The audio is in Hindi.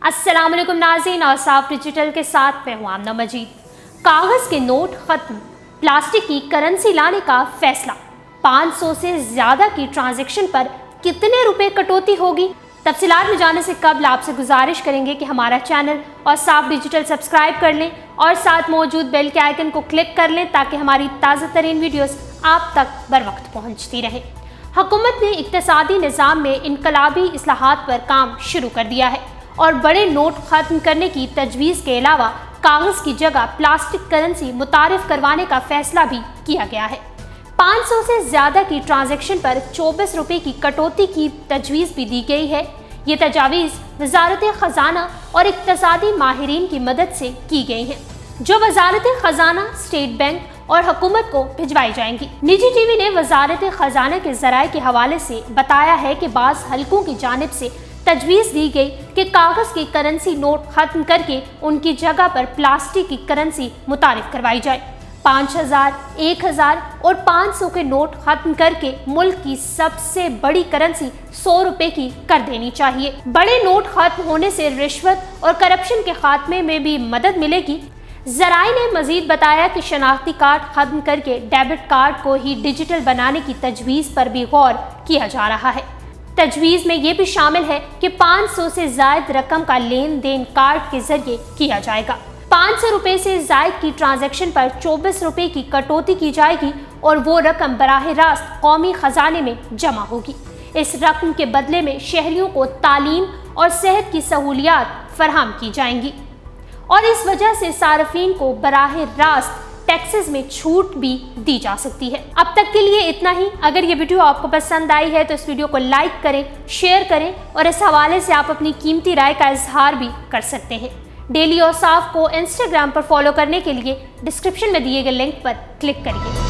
अस्सलाम वालेकुम नाज़रीन, और साफ डिजिटल के साथ मैं हूं आमना मजीद। कागज़ के नोट खत्म, प्लास्टिक की करेंसी लाने का फैसला। 500 से ज़्यादा की ट्रांजैक्शन पर कितने रुपए कटौती होगी? तफसीलात में जाने से कबल आपसे गुजारिश करेंगे कि हमारा चैनल और साफ डिजिटल सब्सक्राइब कर लें और साथ मौजूद बेल के आइकन को क्लिक कर लें ताकि हमारी ताज़ा तरीन वीडियोस आप तक बर वक्त पहुँचती रहें। हुकूमत ने इक्तिसादी निज़ाम में इनकलाबी इस्लाहात पर काम शुरू कर दिया है और बड़े नोट खत्म करने की तजवीज़ के अलावा कागज़ की जगह प्लास्टिक करेंसी मुतारिफ करवाने का फैसला भी किया गया है। 500 से ज़्यादा की ट्रांजैक्शन पर 24 रुपये की कटौती की तजवीज़ भी दी गई है। ये तजावीज़ वजारत ख़जाना और इक्तिसादी माहिरीन की मदद से की गई हैं, जो वजारत ख़जाना, स्टेट बैंक और हुकूमत को भिजवाई जाएंगी। निजी टीवी ने वजारत ख़जाना के ज़राए के हवाले से बताया है कि बाज़ हलकों की जानिब से तजवीज़ दी गई कि कागज़ की करेंसी नोट खत्म करके उनकी जगह पर प्लास्टिक की करेंसी मुतारिफ करवाई जाए। 5000, 1000 और 500 के नोट खत्म करके मुल्क की सबसे बड़ी करेंसी 100 रुपए की कर देनी चाहिए। बड़े नोट खत्म होने से रिश्वत और करप्शन के खात्मे में भी मदद मिलेगी। ज़राए ने मजीद बताया कि शनाख्ती कार्ड खत्म करके डेबिट कार्ड को ही डिजिटल बनाने की तजवीज़ पर भी गौर किया जा रहा है। तजवीज़ में ये भी शामिल है कि 500 से ज़ायद रकम का लेन देन कार्ड के जरिए किया जाएगा। 500 रुपये से ज़ायद की ट्रांजैक्शन पर 24 रुपये की कटौती की जाएगी और वो रकम बराह रास्त कौमी खजाने में जमा होगी। इस रकम के बदले में शहरियों को तालीम और सेहत की सहूलियात फराहम की जाएंगी और इस वजह से सार्फिन को बराह रास्त टैक्सेस में छूट भी दी जा सकती है। अब तक के लिए इतना ही। अगर ये वीडियो आपको पसंद आई है तो इस वीडियो को लाइक करें, शेयर करें और इस हवाले से आप अपनी कीमती राय का इजहार भी कर सकते हैं। डेली और साफ को इंस्टाग्राम पर फॉलो करने के लिए डिस्क्रिप्शन में दिए गए लिंक पर क्लिक करिए।